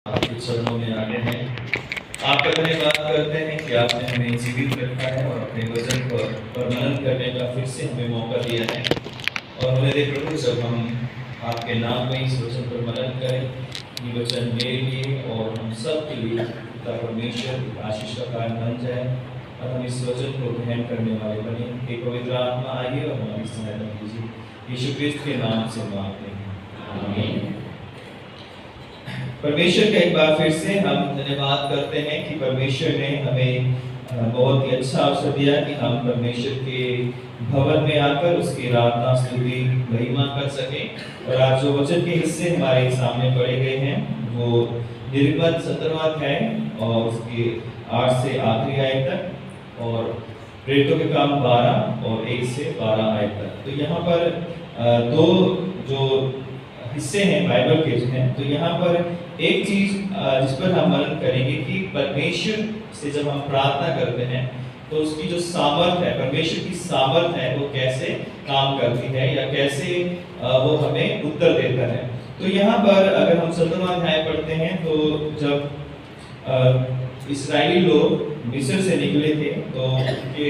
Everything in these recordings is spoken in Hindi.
आपके चरणों में आगे हैं। आपका धन्यवाद करते हैं कि आपने हमें जीवित रखा है और अपने वचन पर मनन करने का फिर से हमें मौका दिया है। और मेरे प्रभु, जब हम आपके नाम में इस वचन पर मनन करें, ये वचन मेरे लिए और हम सब के लिए पिता परमेश्वर आशीष का कारण बन जाए और हम इस वचन को ग्रहण करने वाले बने। हे पवित्र आत्मा, आइए और हमारी सहायता कीजिए। यीशु क्रिस्त के नाम से मांगते हैं, आमीन। परमेश्वर का एक बार फिर से हम धन्यवाद करते हैं कि परमेश्वर ने हमें बहुत ही अच्छा अवसर दिया कि हम परमेश्वर के भवन में आकर उसकी आराधना स्तुति महिमा कर सकें। और आज जो वचन के हिस्से हमारे सामने पढ़े गए हैं वो निर्गमन 17वां अध्याय और उसके 8 से आखिरी आयत तक और प्रेरितों के काम 12 और 1 से 12 आयत तक। तो यहाँ पर दो जो हिस्से हैं बाइबल के हैं, तो यहाँ पर एक चीज जिस पर हम मनन करेंगे कि परमेश्वर से जब हम प्रार्थना करते हैं तो उसकी जो सामर्थ है, परमेश्वर की सामर्थ है, वो कैसे काम करती है या कैसे वो हमें उत्तर देता है। तो यहाँ पर अगर हम 17वां अध्याय पढ़ते हैं तो जब इस्राएली लोग मिस्र से निकले थे तो उनके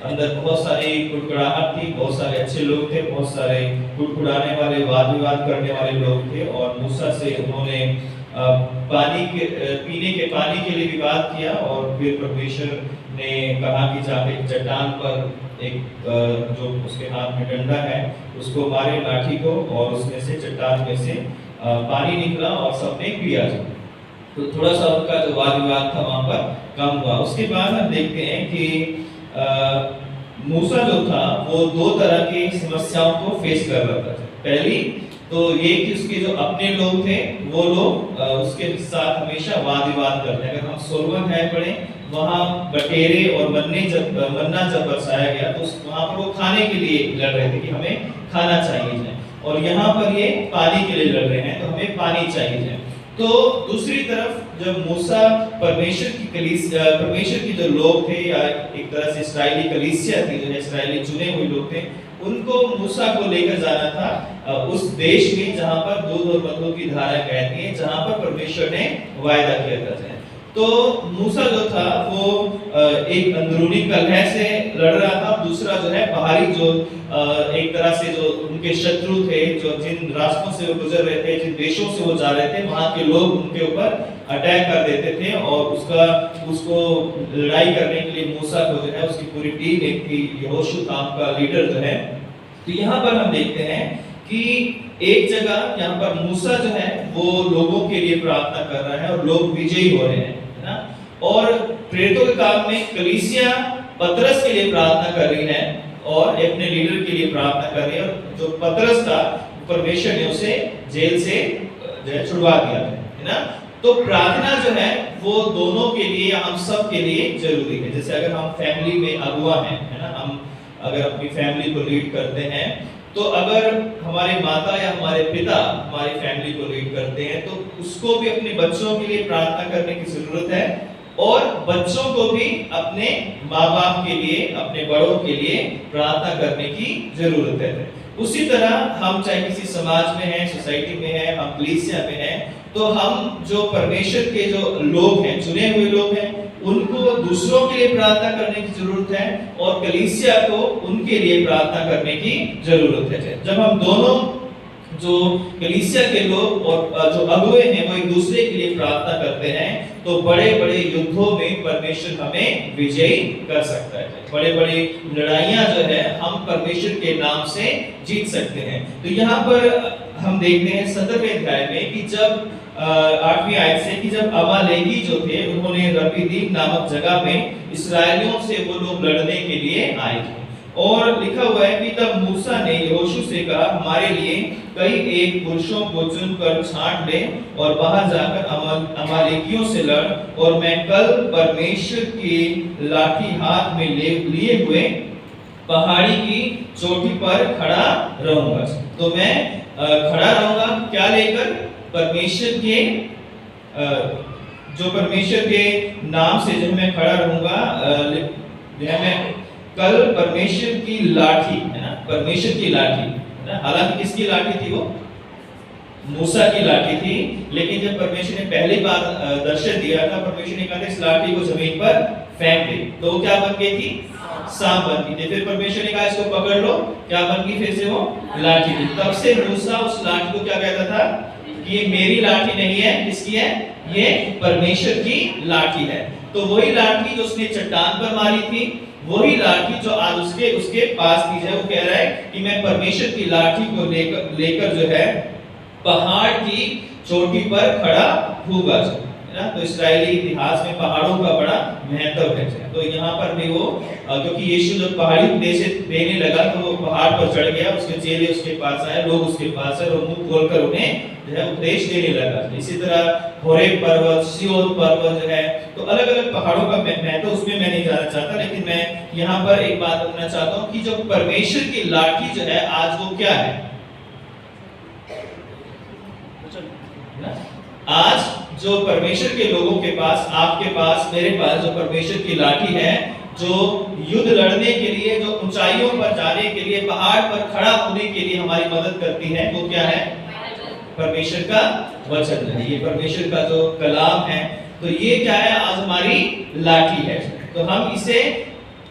अंदर बहुत सारी कुड़कुड़ाहट थी, बहुत सारे अच्छे लोग थे, बहुत सारे कुड़कुड़ाने वाले वाद विवाद करने वाले लोग थे। और मूसा से उन्होंने पीने के पानी के लिए विवाद किया और फिर परमेश्वर ने कहा कि जाके चट्टान पर एक जो उसके हाथ में डंडा है उसको मारे लाठी को, और उसमें से चट्टान में से पानी निकला और सबने पिया। तो थोड़ा सा उनका जो वाद विवाद था वहां पर कम हुआ। उसके बाद हम देखते हैं कि मूसा जो था वो दो तरह की समस्याओं को फेस कर रहा था। पहली तो ये कि उसके जो अपने लोग थे वो लोग उसके साथ हमेशा वाद विवाद करते हैं। अगर हम 16वां अध्याय पढ़ें, वहां बटेरे और मन्ना जब बरसाया गया तो वहां पर वो खाने के लिए लड़ रहे थे कि हमें खाना चाहिए, और यहाँ पर ये पानी के लिए लड़ रहे हैं तो हमें पानी चाहिए। तो दूसरी तरफ जब मूसा परमेश्वर की जो लोग थे, या एक तरह से इस्राएली कलीसिया थी, जो इस्राएली चुने हुए लोग थे, उनको मूसा को लेकर जाना था उस देश में जहां पर दूध और मधु की धारा बहती है, जहां पर परमेश्वर ने वायदा किया था। तो मूसा जो था वो एक अंदरूनी कलह से लड़ रहा था, दूसरा जो है बाहरी जो एक तरह से जो उनके शत्रु थे, जो जिन रास्तों से वो गुजर रहे थे, जिन देशों से वो जा रहे थे, वहां के लोग उनके ऊपर अटैक कर देते थे और उसको लड़ाई करने के लिए मूसा को जो है उसकी पूरी टीम एक थी, यहोशू नाम का लीडर जो है। तो यहाँ पर हम देखते हैं कि एक जगह यहाँ पर मूसा जो है वो लोगों के लिए प्रार्थना कर रहा है और लोग विजयी हो रहे हैं, है ना। और प्रेरितों के काम में कलीसिया पतरस के लिए प्रार्थना कर रही है और अपने लीडर के लिए प्रार्थना कर रही है। और जो पतरस था, परमेश्वर ने उसे जेल से छुड़वा दिया है ना। तो प्रार्थना जो है वो दोनों के लिए, हम सब के लिए जरूरी है। जैसे अगर हम फैमिली में अगुआ हैं, है ना, हम अगर अपनी फैमिली को लीड करते हैं, तो अगर हमारे माता या हमारे पिता हमारी फैमिली को लीड करते हैं तो उसको भी अपने बच्चों के लिए प्रार्थना करने की जरूरत है, और बच्चों को भी अपने माँ बाप के लिए, अपने बड़ों के लिए प्रार्थना करने की जरूरत है। उसी तरह हम चाहे किसी समाज में हैं, सोसाइटी में हैं, हम कलीसिया में हैं, तो हम जो परमेश्वर के जो लोग हैं, चुने हुए लोग हैं, उनको दूसरों के लिए प्रार्थना करने की जरूरत है और कलीसिया को उनके लिए प्रार्थना करने की जरूरत है। जब हम दोनों जो कलीसिया के लोग और जो अगुवे हैं वो एक दूसरे के लिए प्रार्थना करते हैं तो बड़े बड़े युद्धों में परमेश्वर हमें विजयी कर सकता है। बड़े बड़े लड़ाइयां जो है हम परमेश्वर के नाम से जीत सकते हैं। तो यहाँ पर हम देखते हैं 17वें अध्याय में कि जब 8वीं आयत से कि जब अमालेकी जो थे उन्होंने रफीदीम नामक जगह में इस्राएलियों से वो लोग लड़ने के लिए आए थे। और लिखा हुआ है कि तब मूसा ने यहोशू से कहा, हमारे लिए कई एक पुरुषों को चुनकर छांट ले और बाहर जाकर अमालेकियों से लड़, और मैं कल परमेश्वर की लाठी हाथ में लिए हुए पहाड़ी की चोटी पर खड़ा रहूंगा। तो मैं खड़ा रहूंगा क्या लेकर? परमेश्वर के जो परमेश्वर के नाम से जब मैं खड़ा रहूंगा, मैं कल परमेश्वर की लाठी, है ना, परमेश्वर की लाठी, है ना। हालांकि किसकी लाठी थी वो? मूसा की लाठी थी, लेकिन जब परमेश्वर ने पहली बार दर्शन दिया था, परमेश्वर ने कहा था इस लाठी को जमीन पर फेंक दे, तो वो क्या बन गई थी? सांप बन गई थी। फिर परमेश्वर ने कहा इसको पकड़ लो, क्या बन गई फिर से वो? लाठी थी। तब से मूसा उस लाठी को क्या कहता था कि ये मेरी लाठी नहीं है, किसकी है? ये परमेश्वर की लाठी है। तो वही लाठी जो उसने चट्टान पर मारी थी, वही लाठी जो आज उसके पास भी है, वो कह रहा है कि मैं परमेश्वर की लाठी को लेकर जो है पहाड़ की चोटी पर खड़ा होगा, है ना। तो इस्राएली इतिहास में पहाड़ों का बड़ा महत्व है। तो यहाँ पर भी वो क्योंकि यीशु जब पहाड़ी उपदेश देने लगा तो वो पहाड़ पर चढ़ गया, उसके चेले उसके पास आए, लोग उसके पास आए और मुंह खोलकर उन्हें जो है उपदेश देने लगा। इसी तरह होरेब पर्वत, सिय्योन पर्वत जो है, तो अलग-अलग पहाड़ों का महत्व उसमें मैं नहीं जाना चाहता, लेकिन मैं यहाँ पर एक बात बताना चाहता हूँ कि जो परमेश्वर की लाठी जो है आज वो क्या है? आज जो परमेश्वर के लोगों के पास, आपके पास, मेरे पास जो परमेश्वर की लाठी है, जो युद्ध लड़ने के लिए, जो ऊंचाइयों पर जाने के लिए, पहाड़ पर खड़ा होने के लिए हमारी मदद करती है, वो क्या है? परमेश्वर का वचन है। ये परमेश्वर का जो कलाम है, तो ये क्या है? आज हमारी लाठी है। तो हम इसे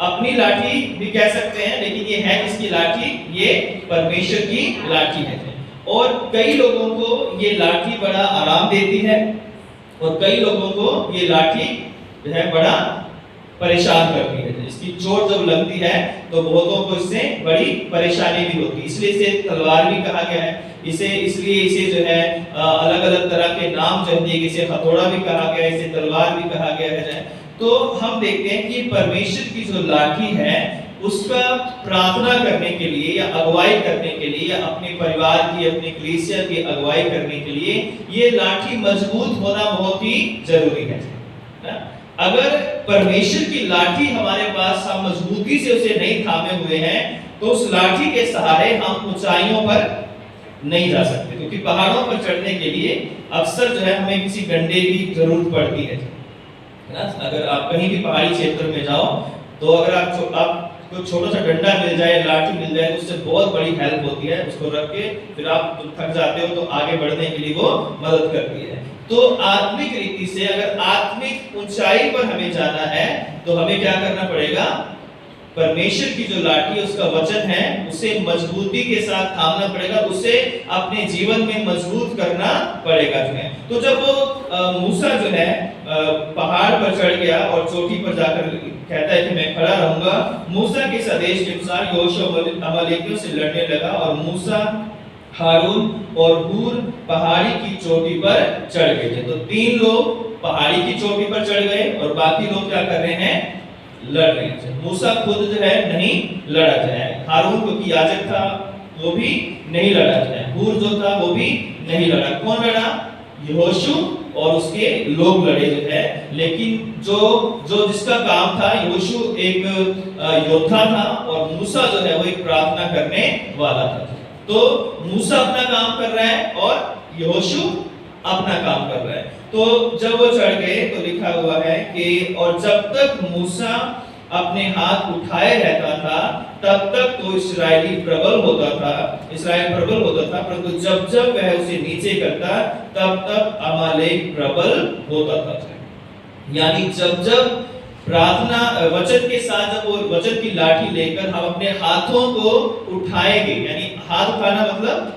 अपनी लाठी भी कह सकते हैं, लेकिन ये है किसकी लाठी? ये परमेश्वर की लाठी है। और कई लोगों को ये लाठी बड़ा आराम देती है और कई लोगों को ये लाठी जो है बड़ा परेशान करती है। इसकी चोट जब लगती है तो बहुतों को इससे बड़ी परेशानी भी होती है, इसलिए इसे तलवार भी कहा गया है। इसलिए इसे जो है अलग-अलग तरह के नाम जो है, इसे हथौड़ा भी कहा गया है, इसे तलवार भी कहा गया है। तो हम देखते हैं कि परमेश्वर की जो लाठी है उसका प्रार्थना करने के लिए या अगुवाई करने के लिए या अपने परिवार की, अपनी कलीसिया की अगुवाई करने के लिए ये लाठी मजबूत होना बहुत ही जरूरी है। अगर परमेश्वर की लाठी हमारे पास, हम मजबूती से उसे नहीं थामे हुए हैं, तो उस लाठी के सहारे हम ऊंचाइयों पर नहीं जा सकते, क्योंकि पहाड़ों पर चढ़ने के लिए अक्सर जो है हमें किसी डंडे की जरूरत पड़ती है ना। अगर आप कहीं भी पहाड़ी क्षेत्र में जाओ तो अगर आपको छोटा सा डंडा मिल जाए, लाठी मिल जाए, तो उससे बहुत बड़ी हेल्प होती है। उसको रख के फिर आप थक जाते हो तो आगे बढ़ने के लिए वो मदद करती है। तो आत्मिक रीति से अगर आत्मिक ऊंचाई पर हमें जाना है तो हमें क्या करना पड़ेगा? परमेश्वर की जो लाठी है, उसका वचन है, उसे मजबूती के साथ थामना पड़ेगा, उसे अपने जीवन में मजबूत करना पड़ेगा जो है। तो जब वो मूसा जो है पहाड़ पर चढ़ गया और चोटी पर जाकर कहता है कि मैं खड़ा रहूंगा, मूसा के आदेश के अनुसार यहोशू अमालेकियों से लड़ने लगा और मूसा, हारून और हूर पहाड़ी की चोटी पर चढ़ गए थे। तो 3 लोग पहाड़ी की चोटी पर चढ़ गए और बाकी लोग क्या कर रहे हैं? लड़ रहे थे। मूसा खुद जो है नहीं लड़ा जाए, हारून क्योंकि याजक था वो भी नहीं लड़ा जाए, हूर जो था वो भी नहीं लड़ा। कौन लड़ा? यहोशू और उसके लोग लड़े जो है। लेकिन जो जिसका काम था, यहोशू एक योद्धा था और मूसा जो है वो एक प्रार्थना करने वाला था। तो मूसा अपना काम कर रहा है और यहोशू अपना काम कर रहा है। तो जब वो चढ़ गए तो लिखा हुआ है कि और जब तक मूसा अपने हाथ उठाए रहता था तब तक तो इस्राइल प्रबल होता था, परंतु जब जब वह उसे नीचे करता तब तक अमालेक प्रबल होता था। यानी जब जब प्रार्थना वचन के साथ, जब वो वचन की लाठी लेकर हम अपने हाथों को उठाएंगे, यानी हाथ उठाना मतलब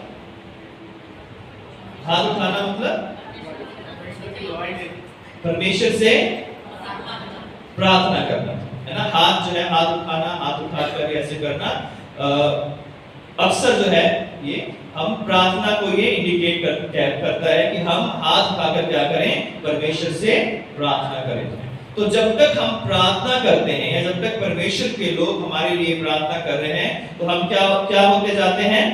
परमेश्वर से प्रार्थना करना, है ना। हाथ जो है, हाथ उठाना, हाथ उठाकर ऐसे करना, अक्सर जो है ये हम प्रार्थना को ये इंडिकेट करता है कि हम हाथ उठाकर क्या करें? परमेश्वर से प्रार्थना करें। तो जब तक हम प्रार्थना करते हैं या जब तक परमेश्वर के लोग हमारे लिए प्रार्थना कर रहे हैं तो हम क्या होते जाते हैं?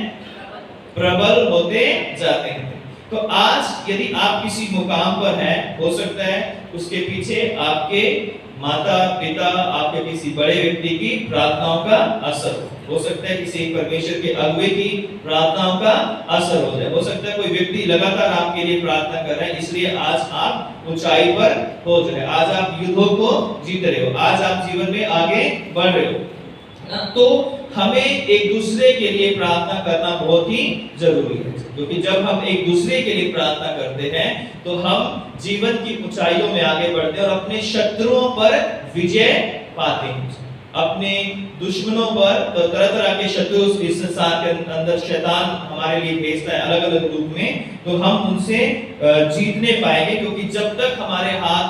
प्रबल होते जाते हैं। तो आज यदि आप किसी मुकाम पर हैं, हो सकता है उसके पीछे आपके माता पिता, आपके किसी बड़े व्यक्ति की प्रार्थनाओं का असर हो सकता है, किसी परमेश्वर के अगुवे की प्रार्थनाओं का असर हो जाए, हो सकता है कोई व्यक्ति लगातार आपके लिए प्रार्थना कर रहा है, इसलिए आज आप ऊंचाई पर पहुंच रहे हो, आज आप युद्धों को जीत रहे हो, आज आप जीवन में आगे बढ़ रहे हो ना। तो हमें एक दूसरे के लिए प्रार्थना करना बहुत ही जरूरी है, क्योंकि जब हम एक दूसरे के लिए प्रार्थना करते हैं तो हम जीवन की ऊंचाइयों में आगे बढ़ते हैं और अपने शत्रुओं पर विजय पाते हैं। अपने दुश्मनों पर तो तरह तरह के शत्रु इस संसार के अंदर शैतान हमारे लिए भेजता है अलग अलग रूप में, तो हम उनसे जीतने पाएंगे, क्योंकि जब तक हमारे हाथ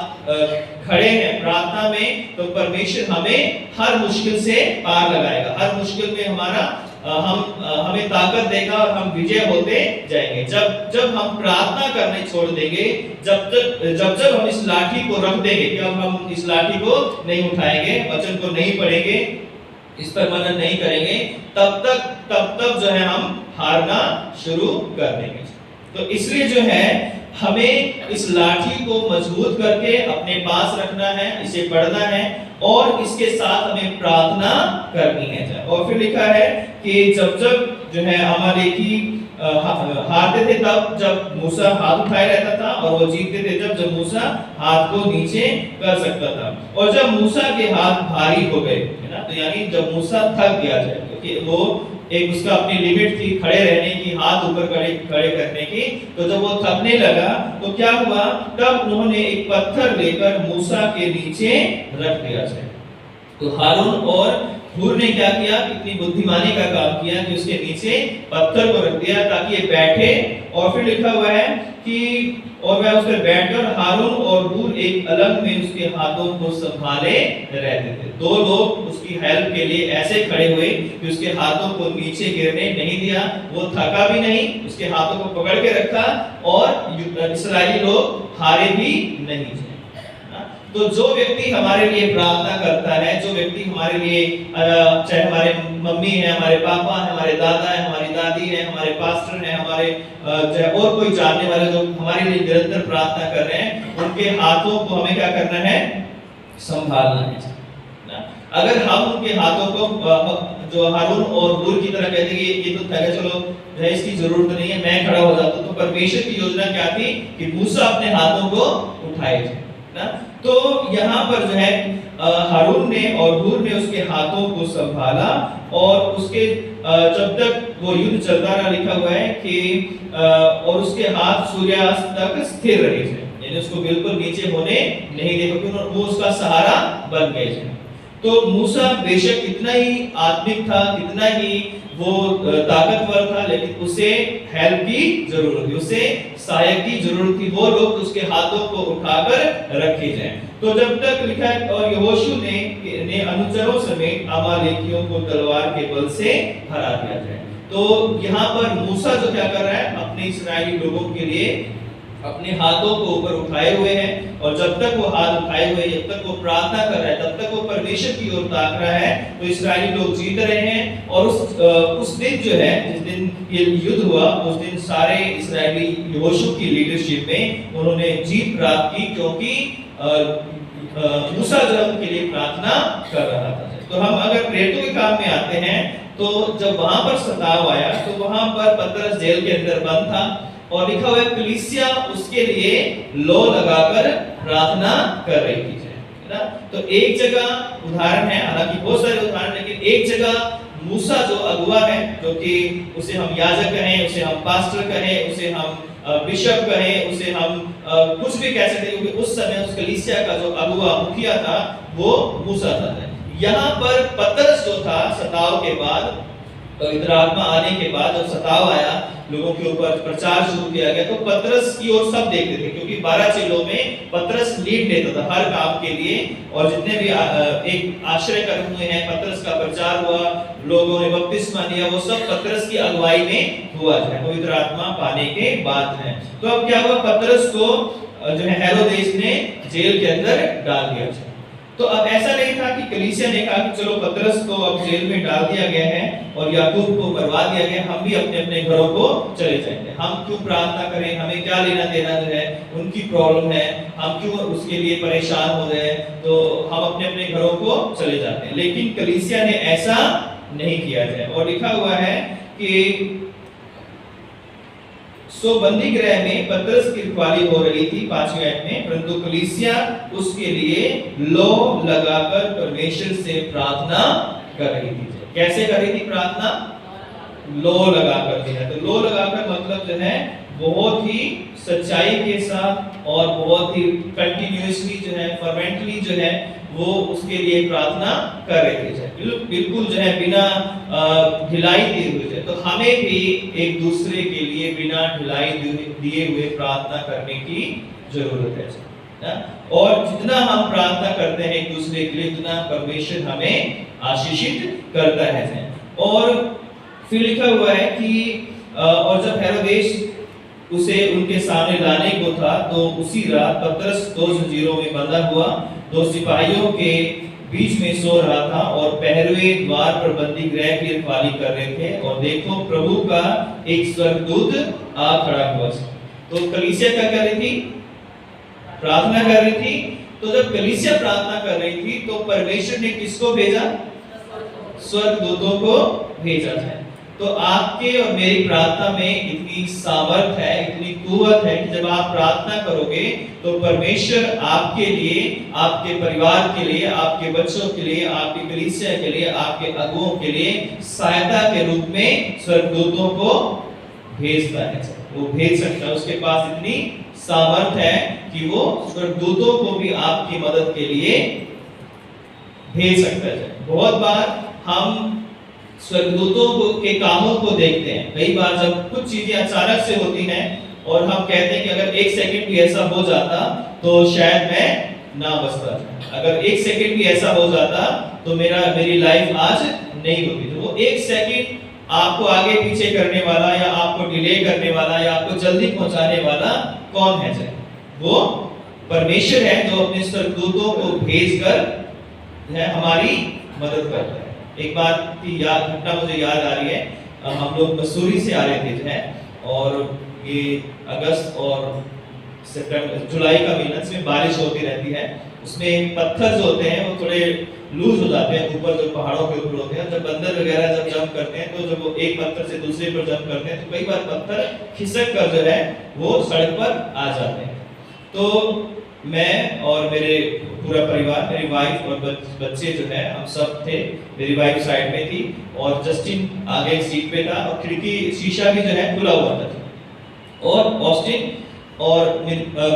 खड़े हैं प्रार्थना में तो परमेश्वर हमें हर मुश्किल से पार लगाएगा, हर मुश्किल में हमें ताकत देगा और हम विजय होते जाएंगे। जब हम प्रार्थना करने छोड़ देंगे, जब हम इस लाठी को रख देंगे कि अब हम इस लाठी को नहीं उठाएंगे, वचन को नहीं पढ़ेंगे, इस पर मनन नहीं करेंगे, तब तक जो है हम हारना शुरू कर देंगे। तो इसलिए जो है हमें इस लाठी को मजबूत करके अपने पास रखना है, इसे पढ़ना है और इसके साथ हमें प्रार्थना करनी है। और फिर लिखा है कि जब जो है अमालेकी हारते थे तब जब मूसा हाथ उठाए रहता था, और वो जीतते थे जब मूसा हाथ को नीचे कर सकता था। और जब मूसा के हाथ भारी हो गए, है ना, तो यानी जब मूसा थक गया जाए, क्योंकि वो एक उसका अपनी लिमिट थी खड़े रहने की, हाथ ऊपर खड़े करने की, तो जब वो थकने लगा तो क्या हुआ, तब उन्होंने एक पत्थर लेकर मूसा के नीचे रख दिया जाए। तो हारून और हूर ने क्या किया, कितनी बुद्धिमानी का काम किया कि उसके नीचे पत्थर को रख दिया ताकि ये बैठे। और फिर लिखा हुआ है कि और वह उस पर बैठकर हारून और हूर एक अलग में उसके हाथों को संभाले रहते थे। दो लोग उसकी हेल्प के लिए ऐसे खड़े हुए कि उसके हाथों को नीचे गिरने नहीं दिया, वो थका भी नहीं, उसके हाथों को पकड़ के रखा और इस्राएली लोग हारे भी नहीं। तो जो व्यक्ति हमारे लिए प्रार्थना करता है, जो व्यक्ति हमारे लिए चाहे हमारे मम्मी है, हमारे पापा है, हमारे दादा है, हमारी दादी है, हमारे पास्टर है, हमारे चाहे और कोई जानने वाले जो हमारे लिए निरंतर प्रार्थना कर रहे हैं, उनके हाथों को हमें क्या करना है, संभालना है। अगर हम उनके हाथों को जो हारून और हूर की तरह कहते हैं ये तो थका, चलो इसकी जरूरत नहीं है, मैं खड़ा हो जाता हूं, तो परमेश्वर की योजना क्या थी कि मूसा अपने हाथों को उठाए ना। तो यहाँ पर जो है हारून ने और हूर ने उसके हाथों को संभाला और उसके जब तक वो युद्ध चलता रहा, लिखा हुआ है कि और उसके हाथ सूर्यास्त तक स्थिर रहे थे, यानी उसको बिल्कुल नीचे होने नहीं दे, क्योंकि वो उसका सहारा बन गए थे। तो मूसा बेशक कितना ही आत्मिक था, कितना ही वो ताकतवर था, लेकिन उसे हेल्प की जरूरत थी, उसे सहायक की जरूरत थी, वो लोग उसके हाथों को उठाकर रखे जाएं। तो जब तक लिखा है और यहोशू ने अनुचरों समेत अमालेकियों को तलवार के बल से हरा दिया जाए। तो यहाँ पर मूसा जो क्या कर रहा है, अपने इस्राएली लोगों के लिए अपने हाथों को ऊपर उठाए हुए हैं, और जब तक वो हाथ उठाए हुए, जब तक वो प्रार्थना कर रहा है, तब तक वो परमेश्वर की ओर ताक रहा है, तो इस्राएली लोग जीत रहे हैं। और उस दिन जो है, जिस दिन ये युद्ध हुआ, उस दिन सारे इस्राएली यहोशू की लीडरशिप में उन्होंने जीत प्राप्त की, क्योंकि मूसा जो उनके लिए प्रार्थना कर रहा था। तो हम अगर प्रेरितों के काम में आते हैं, तो जब वहां पर सताव आया तो वहां पर पतरस जेल के अंदर बंद था, और लिखा हुआ है कलीसिया उसके लिए लो लगाकर प्रार्थना कर रही थी, है ना। तो एक जगह उदाहरण है, हालांकि बहुत सारे उदाहरण, लेकिन एक जगह मूसा जो अगुवा है, जो कि उसे हम याजक कहें, उसे हम पास्टर कहें, उसे हम बिशप कहें, उसे हम कुछ भी कह सकते हैं, क्योंकि उस समय उस कलीसिया का जो अगुवा मुखिया था वो मूसा था। यहाँ पर पतरस जो था, सताव के बाद, पवित्र आत्मा आने के बाद जब सताव आया, लोगों के ऊपर प्रचार शुरू किया गया, तो पतरस की ओर सब देखते थे, क्योंकि 12 चेलों में पतरस लीड लेता था हर काम के लिए। और जितने भी एक आश्रय कर्म हुए हैं, पतरस का प्रचार हुआ, लोगों ने बपतिस्मा लिया, वो सब पतरस की अगुवाई में हुआ है, पवित्र आत्मा पाने के बाद है। तो अब क्या हुआ, पतरस को जो है हेरोदेस ने जेल के अंदर डाल दिया। तो अब ऐसा नहीं था कि कलीसिया ने कहा कि चलो पतरस को अब जेल में डाल दिया गया है और याकूब को मरवा दिया गया, हम भी अपने अपने घरों को चले जाएंगे, हम क्यों प्रार्थना करें, हमें क्या लेना देना जो है, उनकी प्रॉब्लम है, हम क्यों उसके लिए परेशान हो रहे हैं, तो हम अपने अपने घरों को चले जाते हैं। लेकिन कलीसिया ने ऐसा नहीं किया जाए, और लिखा हुआ है कि सो बंदी गृह में पतरस की रखवाली हो रही थी 5वें आयत में, परंतु कलीसिया उसके लिए लो लगाकर परमेश्वर से प्रार्थना कर रही थी। कैसे कर रही थी प्रार्थना? लो लगाकर दिया। तो लो लगाकर मतलब जो है बहुत ही सच्चाई के साथ और बहुत ही कंटिन्यूअसली जो है फर्वेंटली जो है वो उसके लिए प्रार्थना कर रहे थे। बिल्कुल जो है बिना ढिलाई दिए हुए। तो हमें भी एक दूसरे के लिए बिना ढिलाई दिए हुए प्रार्थना करने की जरूरत है। और जितना हम प्रार्थना करते हैं एक दूसरे के लिए उतना परमेश्वर हमें आशीषित करता है। और फिर लिखा हुआ है कि और जब हेरोदेस उसे उनके सामने लाने को था तो उसी रात पतरस 2 जंजीरों में बंधा हुआ 2 सिपाहियों के बीच में सो रहा था और पहरुए द्वार पर बंदी गृह की रखवाली कर रहे थे। और देखो प्रभु का एक स्वर्गदूत आ खड़ा हुआ। तो कलीसिया क्या कर रही थी? प्रार्थना कर रही थी। तो जब कलीसिया प्रार्थना कर रही थी तो परमेश्वर ने किसको भेजा? स्वर्गदूतों को भेजा है। तो आपके और मेरी प्रार्थना में इतनी सामर्थ है, इतनी कुवत है कि जब आप प्रार्थना करोगे तो परमेश्वर आपके लिए, आपके परिवार के लिए, आपके बच्चों के लिए, आपकी कलीसिया के लिए, आपके अगुओं के लिए सहायता के रूप में स्वर्गदूतों को भेजता है। वो भेज सकता है। उसके पास इतनी सामर्थ है कि वो स्वर्गदूतों को भी आपकी मदद के लिए भेज सकता है। बहुत बार हम स्वर्गदूतों के कामों को देखते हैं। कई बार जब कुछ चीजें अचानक से होती हैं और हम कहते हैं कि अगर 1 सेकंड भी ऐसा हो जाता तो शायद मैं ना बचता। अगर 1 सेकंड भी ऐसा हो जाता तो मेरी लाइफ आज नहीं होती। तो वो 1 सेकंड आपको आगे पीछे करने वाला या आपको डिले करने वाला या आपको जल्दी पहुंचाने वाला कौन है? वो परमेश्वर है जो अपने स्वर्गदूतों को भेजकर हमारी मदद करता है। एक बात की घटना मुझे याद आ रही है। हम लोग मसूरी से आ रहे थे और ये अगस्त और सितंबर जुलाई का महीना, इसमें बारिश होती रहती है। उसमें पत्थर जो होते हैं वो थोड़े लूज हो जाते हैं ऊपर, जो पहाड़ों के ऊपर होते हैं। जब बंदर वगैरह जब जंप करते हैं तो जब वो एक पत्थर से दूसरे पर जंप करते हैं तो कई बार पत्थर खिसक कर जो है वो सड़क पर आ जाते हैं। तो मैं और मेरे पूरा परिवार, मेरी वाइफ और बच्चे जो है हम सब थे। मेरी वाइफ साइड में थी और जस्टिन आगे सीट पे था और खिड़की शीशा भी जो है खुला हुआ था। और ऑस्टिन और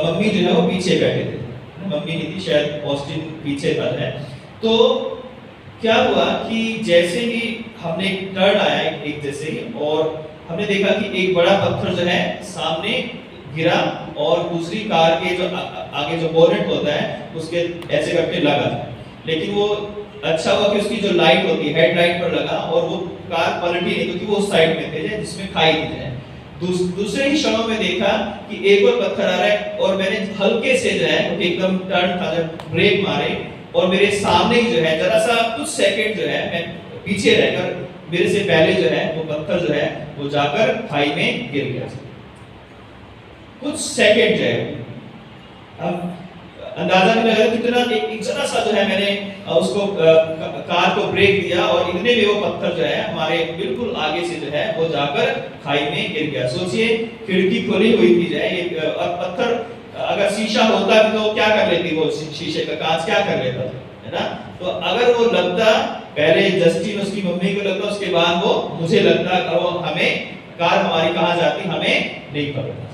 मम्मी जो है वो पीछे बैठे थे। मम्मी नहीं थी, शायद ऑस्टिन पीछे था है। तो क्या हुआ कि जैसे ही हमने टर्न आया एक जैसे ही, और हमने देखा कि एक बड़ा पत्थर जो है सामने गिरा और दूसरी कार के जो आगे जो बोनेट होता है उसके ऐसे करके लगा था। लेकिन वो अच्छा हुआ कि उसकी जो लाइट होती है हेडलाइट पर लगा और वो कार पलटी नहीं, क्योंकि वो उस साइड में थे जिसमें खाई थी। दूसरे ही क्षणों में देखा कि एक और पत्थर आ रहा है और मैंने हल्के से जो है एकदम टर्न था जब ब्रेक मारे और मेरे सामने ही जो है जरा सा कुछ सेकंड जो है मैं पीछे रहकर मेरे से पहले जो है वो पत्थर जो है वो जाकर खाई में गिर गया। कुछ सेकंड जो है, अब अंदाजा नहीं लगा कितना एक जरा सा जो है मैंने उसको कार को ब्रेक दिया और इतने में वो पत्थर जो है हमारे बिल्कुल आगे से जो है वो जाकर खाई में गिर गया। सोचिए खिड़की खुली हुई थी जो है और पत्थर अगर शीशा होता तो क्या कर लेती, वो शीशे का कांच क्या कर लेता है ना। तो अगर वो लगता, पहले जस्टिन उसकी मम्मी को लगता, उसके बाद वो मुझे लगता, हमें कार हमारी कहाँ जाती हमें नहीं पता।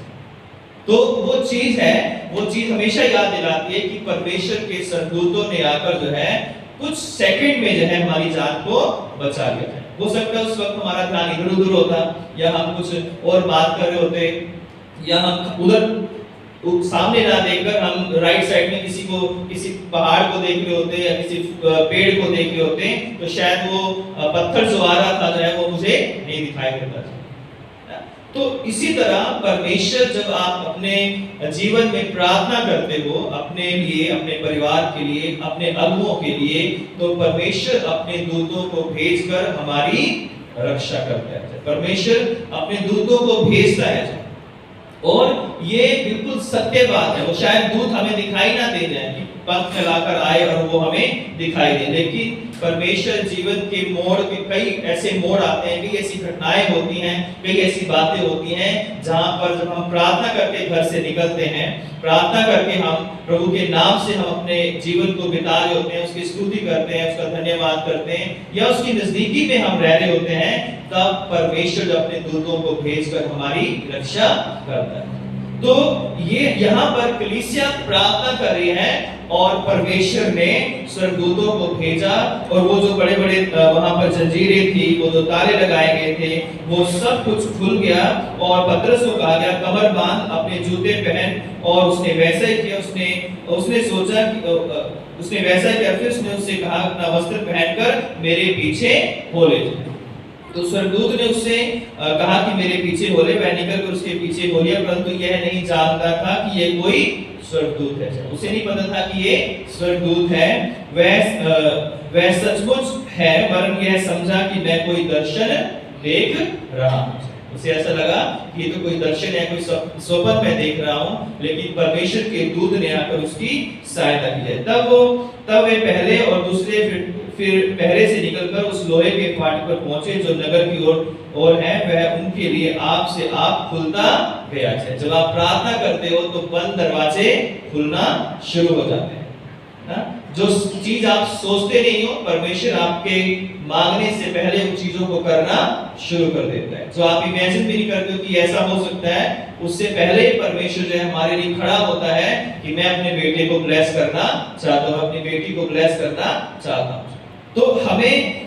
तो वो चीज है, वो चीज हमेशा याद दिलाती है कि परमेश्वर के स्वर्गदूतों ने आकर जो है कुछ सेकंड में जो है हमारी जान को बचा लिया है। हो सकता है उस वक्त हमारा ध्यान इधर उधर होता, या हम कुछ और बात कर रहे होते, या हम उधर सामने ना देखकर हम राइट साइड में किसी पहाड़ को देख रहे होते या किसी पेड़ को देख रहे होते, तो शायद वो पत्थर जो आ रहा था जो है वो मुझे नहीं दिखाई देता था। तो इसी तरह परमेश्वर जब आप अपने जीवन में प्रार्थना करते हो अपने लिए, अपने परिवार के लिए, अपने अगुओं के लिए, तो परमेश्वर अपने दूतों को भेजकर हमारी रक्षा करता है। परमेश्वर अपने दूतों को भेजता है और ये बिल्कुल सत्य बात है। वो शायद दूत हमें दिखाई ना दे जाए, पंख फैलाकर आए और वो हमें दिखाई दे, लेकिन परमेश्वर जीवन के मोड़ के कई ऐसे मोड़ आते हैं, कई ऐसी घटनाएं होती हैं, कई ऐसी बातें होती हैं जहां पर जब हम प्रार्थना करके घर से निकलते हैं, प्रार्थना करके हम प्रभु के नाम से हम अपने जीवन को बिता रहे होते हैं, उसकी स्तुति करते हैं, उसका धन्यवाद करते हैं या उसकी नजदीकी में हम रह रहे होते हैं, तब परमेश्वर अपने दूतों को भेजकर हमारी रक्षा करता है। तो ये यहाँ पर कलीसिया प्रार्थना कर रही है और परमेश्वर ने स्वर्गदूतों को भेजा और वो जो बड़े-बड़े वहां पर जंजीरें थी, वो जो ताले लगाए गए थे, वो सब कुछ खुल गया और पतरस को कहा गया कमर बांध, अपने जूते पहन, और उसने वैसा ही किया। उसने सोचा कि उसने वैसा किया, फिर उसने उससे कहा अपना वस्त्र पहनकर मेरे पीछे हो ले। तो स्वर्गदूत ने उससे कहा कि मेरे पीछे हो ले। वह निकलकर उसके पीछे हो लिया, परंतु यह नहीं जानता था कि ये कोई स्वर्गदूत है। उसे नहीं पता था कि ये स्वर्गदूत है। वह सचमुच है, वरन यह समझा कि मैं कोई दर्शन देख रहा हूं। उसे ऐसा लगा कि ये तो कोई दर्शन है, कोई स्वप्न में देख रहा हूं, लेकिन परमेश्वर के दूत ने आकर उसकी सहायता की है। तब वे पहले और दूसरे फिर पहरे से निकलकर उस लोहे के फाटक पर पहुंचे जो नगर की ओर है। वह उनके लिए आप से आप खुलता गया। जब आप प्रार्थना करते हो तो बंद दरवाजे खुलना शुरू हो जाते हैं ना? जो चीज आप सोचते नहीं हो, परमेश्वर आपके मांगने से पहले उन चीजों को करना शुरू कर देता है। जो आप इमेजिन भी नहीं करते हो कि ऐसा हो सकता है, उससे पहले ही परमेश्वर जो है हमारे लिए खड़ा होता है कि मैं अपने बेटे को ब्लेस करना चाहता हूं, अपनी बेटी को ब्लेस करना चाहता हूं। तो हमें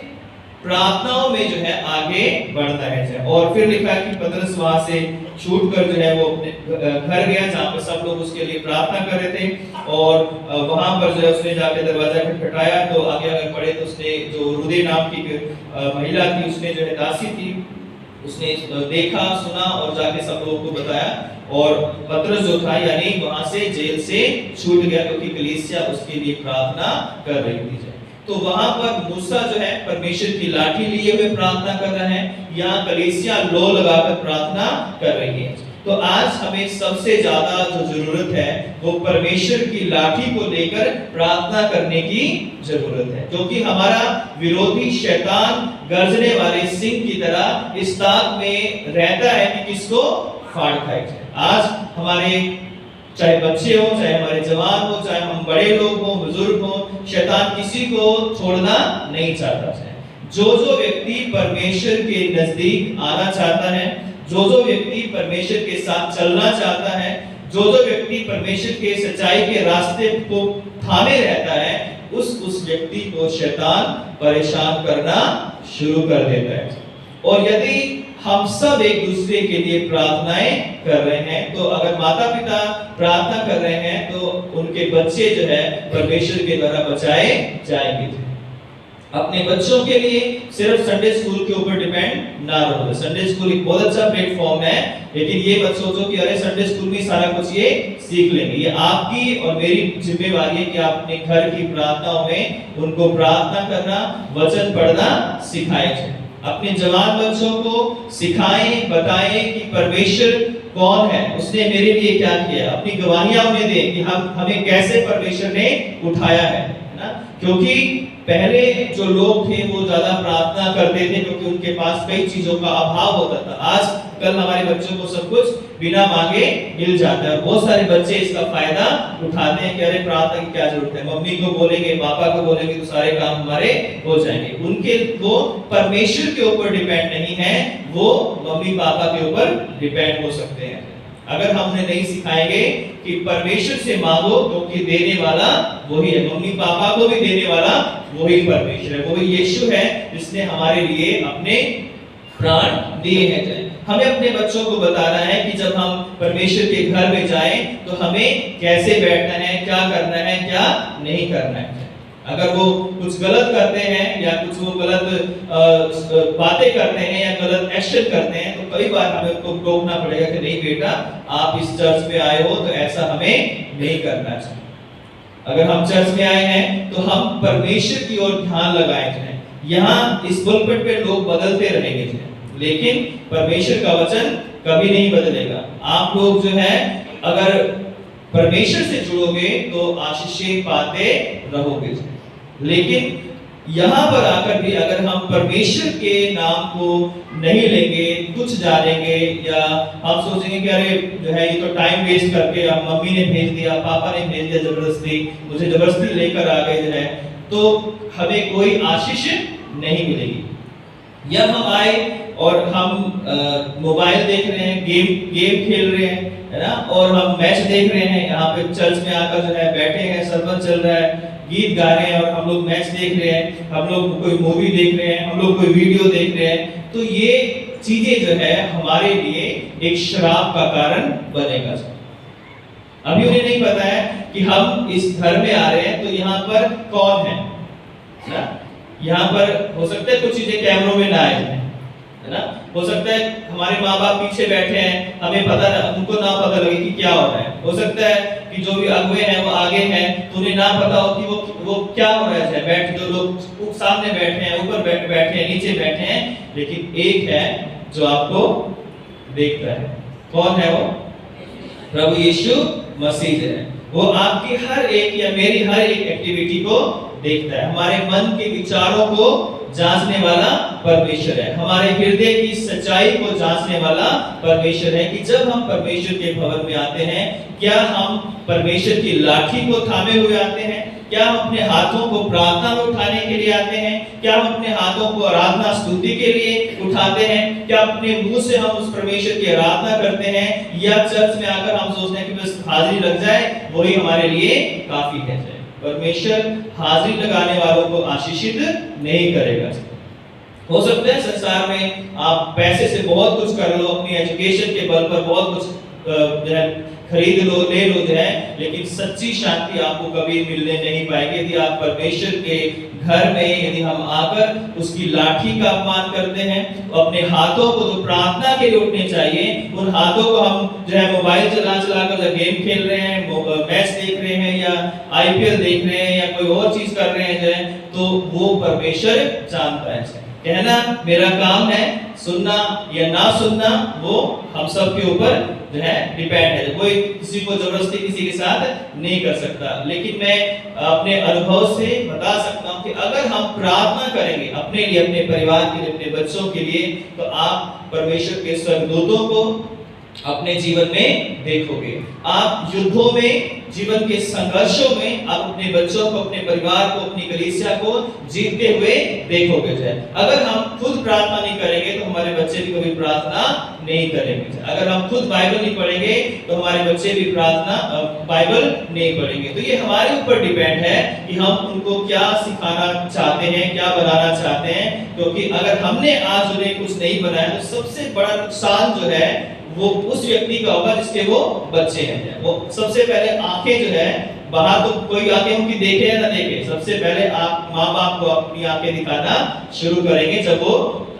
प्रार्थनाओं में जो है आगे बढ़ना है। और फिर लिखा कि पतरस वहां से छूटकर जो है वो अपने घर गया जहां पर सब लोग उसके लिए प्रार्थना कर रहे थे, और वहां पर जो है उसने जाके दरवाजा खटखटाया। तो आगे अगर पढ़े तो उसने जो रुदे नाम की महिला थी, उसने जो है दासी थी, उसने देखा सुना और जाके सब लोगों को बताया, और पतरस जो था यानी वहां से जेल से छूट गया क्योंकि कलीसिया उसके लिए प्रार्थना कर रही थी। तो वहां पर मूसा जो है परमेश्वर की लाठी लिए हुए प्रार्थना कर रहा है, यहाँ कलीसिया लो लगाकर प्रार्थना कर रही है। तो आज हमें सबसे ज्यादा जो जरूरत है वो परमेश्वर की लाठी को लेकर प्रार्थना करने की जरूरत है, क्योंकि हमारा विरोधी शैतान गर्जने वाले सिंह की तरह इस ताक में रहता है कि किसको फाड़ खाए। आज हमारे चाहे बच्चे हो, चाहे हमारे जवान हो, चाहे हम बड़े लोग हो, बुजुर्ग हो, शैतान किसी को छोड़ना नहीं चाहता है। जो व्यक्ति परमेश्वर के नजदीक आना चाहता है, जो व्यक्ति परमेश्वर के साथ चलना चाहता है, जो व्यक्ति परमेश्वर के सच्चाई के रास्ते को थामे रहता है, उस व्यक्ति को शैतान परेशान करना शुरू कर देता है। और यदि हम सब एक दूसरे के लिए प्रार्थनाएं कर रहे हैं, तो अगर माता पिता प्रार्थना कर रहे हैं तो उनके बच्चे जो है परमेश्वर के द्वारा बचाए जाएंगे। अपने बच्चों के लिए सिर्फ संडे स्कूल के ऊपर डिपेंड ना रहो। संडे स्कूल एक बहुत अच्छा प्लेटफॉर्म है, लेकिन ये मत सोचो कि अरे संडे स्कूल में सारा कुछ ये सीख लेंगे। ये आपकी और मेरी जिम्मेवारी है कि आप अपने घर की प्रार्थनाओं में उनको प्रार्थना करना, वचन पढ़ना सिखाएं। अपने जवान बच्चों को सिखाएं, बताएं कि परमेश्वर कौन है, उसने मेरे लिए क्या किया। अपनी गवाहियां उन्हें दें कि हमें कैसे परमेश्वर ने उठाया है ना? क्योंकि पहले जो लोग थे वो ज्यादा प्रार्थना करते थे क्योंकि उनके पास कई चीजों का अभाव होता था। आज कल हमारे बच्चों को सब कुछ बिना मांगे मिल जाता है। बहुत सारे बच्चे इसका फायदा उठाते हैं कि अरे प्रार्थना की क्या जरूरत है, मम्मी को बोलेंगे, पापा को बोलेंगे तो सारे काम हमारे हो जाएंगे। उनके वो परमेश्वर के ऊपर डिपेंड नहीं है, वो मम्मी पापा के ऊपर डिपेंड हो सकते हैं। अगर हम उन्हें नहीं सिखाएंगे कि परमेश्वर से मांगो क्योंकि देने वाला वही है, मम्मी पापा को भी देने वाला वही परमेश्वर है, वही यीशु है जिसने हमारे लिए अपने प्राण दिए हैं। हमें अपने बच्चों को बताना है कि जब हम परमेश्वर के घर में जाएं तो हमें कैसे बैठना है, क्या करना है, क्या नहीं करना है। अगर वो कुछ गलत करते हैं या कुछ वो गलत बातें करते हैं या गलत एक्शन करते हैं तो कई बार हमें उनको टोकना पड़ेगा कि नहीं बेटा, आप इस चर्च में आए हो तो ऐसा हमें नहीं करना चाहिए। अगर हम चर्च में आए हैं तो हम परमेश्वर की ओर ध्यान लगाए जाए। यहाँ इस पुलपिट पे लोग बदलते रहेंगे, लेकिन परमेश्वर का वचन कभी नहीं बदलेगा। आप लोग जो है अगर परमेश्वर से जुड़ोगे तो आशीषें पाते रहोगे, लेकिन यहाँ पर आकर भी अगर हम परमेश्वर के नाम को नहीं लेंगे, कुछ जानेंगे, या हम सोचेंगे कि अरे जो है ये तो टाइम वेस्ट करके अब मम्मी ने भेज दिया, पापा ने भेज दिया, जबरदस्ती मुझे जबरदस्ती लेकर आ गए जो है, तो हमें कोई आशीष नहीं मिलेगी। या हम आए और हम मोबाइल देख रहे हैं, गेम खेल रहे हैं, है ना, और हम मैच देख रहे हैं, यहाँ पे चर्च में आकर जो है बैठे हैं, सरबत चल रहा है, गीत गा रहे हैं और हम लोग मैच देख रहे हैं, हम लोग कोई मूवी देख रहे हैं, हम लोग कोई वीडियो देख रहे हैं, तो ये चीजें जो है हमारे लिए एक श्राप का कारण बनेगा। अभी उन्हें नहीं पता है कि हम इस घर में आ रहे हैं तो यहाँ पर कौन है ना? यहाँ पर हो सकता है कुछ चीजें कैमरों में ना आए, है ना, हो सकता है हमारे माँ बाप पीछे बैठे हैं, हमें पता ना, उनको ना पता लगे कि क्या हो रहा है, हो सकता है कि जो भी अगुए हैं वो आगे हैं तो उन्हें ना पता हो कि वो क्या हो रहा है, बैठ जो लोग सामने बैठे हैं, ऊपर बैठे हैं, नीचे बैठे हैं, लेकिन एक है जो आपको देखता है। कौन है वो? प्रभु यीशु मसीह है। वो आपकी हर एक या मेरी हर एक एक्टिविटी को देखता है, हमारे मन के विचारों को जांचने वाला परमेश्वर है, हमारे हृदय की सच्चाई को जांचने वाला परमेश्वर है। कि जब हम परमेश्वर के भवन में आते हैं, क्या हम परमेश्वर की लाठी को थामे हुए आते हैं? क्या हम अपने हाथों को प्रार्थना में उठाने के लिए आते हैं? क्या हम अपने हाथों को आराधना स्तुति के लिए उठाते हैं? क्या अपने मुंह से हम उस परमेश्वर की आराधना करते हैं, या चर्च में आकर हम सोचते हैं कि बस हाजिरी लग जाए वही हमारे लिए काफी है? परमेश्वर हाजिरी लगाने वालों को आशीषित नहीं करेगा। हो सकता है संसार में आप पैसे से बहुत कुछ कर लो, अपनी एजुकेशन के बल पर बहुत कुछ जो है खरीद लो, ले लो जो है, लेकिन सच्ची शांति आपको कभी मिलने नहीं पाएगी यदि आप परमेश्वर के घर में, यदि हम आकर उसकी लाठी का अपमान करते हैं, अपने हाथों को जो प्रार्थना के लिए उठने चाहिए, उन हाथों को हम जो है मोबाइल चला कर गेम खेल रहे हैं, मैच देख रहे हैं, या आईपीएल देख रहे हैं, या कोई और चीज कर रहे हैं जो है, तो वो परमेश्वर जानता है। कहना मेरा काम है, सुनना या ना सुनना वो हम सब के ऊपर जो है डिपेंड है, कोई किसी को जबरदस्ती किसी के साथ नहीं कर सकता। लेकिन मैं अपने अनुभव से बता सकता हूं कि अगर हम प्रार्थना करेंगे अपने लिए, अपने परिवार के लिए, अपने बच्चों के लिए, तो आप परमेश्वर के स्वर्गदूतों को अपने जीवन में देखोगे। आप युद्धों में, जीवन के संघर्षों में आप अपने बच्चों को, अपने परिवार को, अपनी कलीसिया को जीतते हुए देखोगे। अगर हम खुद प्रार्थना नहीं करेंगे तो हमारे बच्चे भी कभी प्रार्थना नहीं करेंगे। अगर हम खुद बाइबल नहीं पढ़ेंगे तो हमारे बच्चे भी बाइबल नहीं पढ़ेंगे। तो ये हमारे ऊपर डिपेंड है कि हम उनको क्या सिखाना चाहते हैं, क्या बनाना चाहते हैं। क्योंकि अगर हमने आज उन्हें कुछ नहीं बनाया तो सबसे बड़ा नुकसान जो है वो उस व्यक्ति का होगा जिसके वो बच्चे हैं। वो सबसे पहले आंखें जो है, बाहर तो कोई आंखें उनकी देखे या ना देखे, सबसे पहले आप माँ बाप को अपनी आंखें दिखाना शुरू करेंगे। जब वो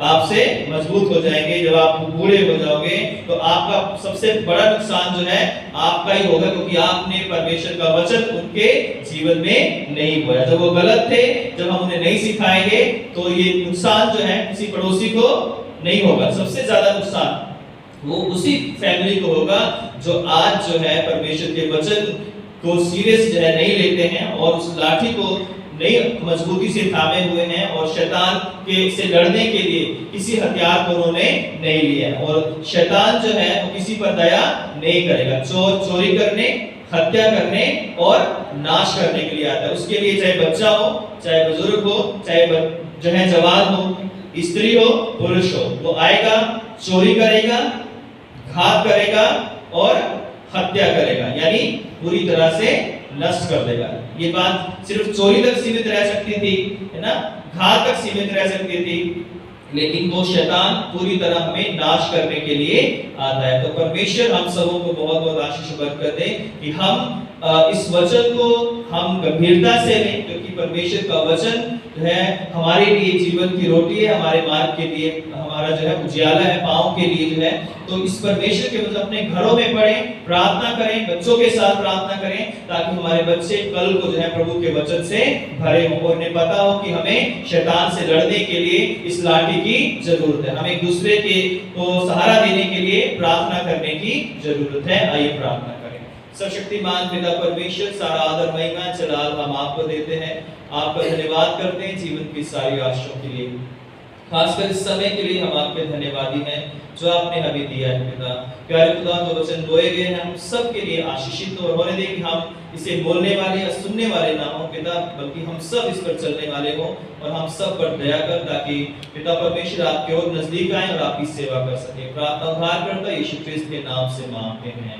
आपसे मजबूत हो जाएंगे, जब आप बूढ़े हो जाओगे, तो आपका सबसे बड़ा नुकसान जो है आपका ही होगा, क्योंकि आपने परमेश्वर का वचन उनके जीवन में नहीं बोया। जब वो गलत थे, जब हम उन्हें नहीं सिखाएंगे, तो ये नुकसान जो है किसी पड़ोसी को नहीं होगा। सबसे ज्यादा नुकसान वो उसी फैमिली को होगा जो आज जो है परमेश्वर के वचन को सीरियस जो है नहीं लेते हैं, और उस लाठी को नहीं मजबूती से थामे हुए हैं, और शैतान के से लड़ने के लिए किसी हथियार को उन्होंने नहीं लिया है। और शैतान जो है वो किसी पर दया नहीं करेगा। चोरी करने, हत्या करने और नाश करने के लिए आता है। उसके लिए चाहे बच्चा हो, चाहे बुजुर्ग हो, चाहे जो है जवान हो, स्त्री हो, पुरुष हो, वो आएगा, चोरी करेगा, घात करेगा और हत्या करेगा, यानी पूरी तरह से नष्ट कर देगा। ये बात सिर्फ चोरी तक सीमित रह सकती थी, है ना, घात तक सीमित रह सकती थी, लेकिन वो शैतान पूरी तरह हमें नाश करने के लिए आता है। तो परमेश्वर हम सबों को बहुत बहुत आशीष बरकत दे कि हम इस वचन को हम गंभीरता से लें, क्योंकि परमेश्वर का वचन जो है हमारे लिए जीवन की रोटी है, हमारे मार्ग के लिए हमारा जो है उजियाला है, पांव के लिए जो है। तो इस परमेश्वर के वचन अपने घरों में पढ़ें, प्रार्थना करें, बच्चों के साथ प्रार्थना करें, ताकि हमारे बच्चे कल को जो है प्रभु के वचन से भरे हों, और उन्हें पता हो कि हमें शैतान से लड़ने के लिए इस लाठी की जरूरत है, हमें एक दूसरे के को सहारा देने के लिए प्रार्थना करने की जरूरत है। आइए प्रार्थना करें। सर्वशक्तिमान पिता परमेश्वर, सारा आदर महिमा जलाल हम आपको देते हैं। आपका धन्यवाद करते हैं जीवन की सारी आशीषों के लिए, खासकर इस समय के लिए हम आपके धन्यवादी हैं जो आपने हमें दिया है पिता। प्यारे खुदा, जो वचन बोए गए हैं हम सब के लिए आशीषित और होने दे कि हम इसे बोलने वाले या सुनने वाले ना हो पिता, बल्कि हम सब इस पर चलने वाले हों और हम सब पर दया कर, ताकि पिता परमेश्वर आपके और नजदीक आए और आपकी सेवा कर सके। प्रार्थना उद्धारकर्ता यीशु ख्रिस्त के नाम से मांगते हैं,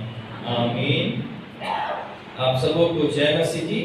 आमीन। आप सबों को जय मसीह की।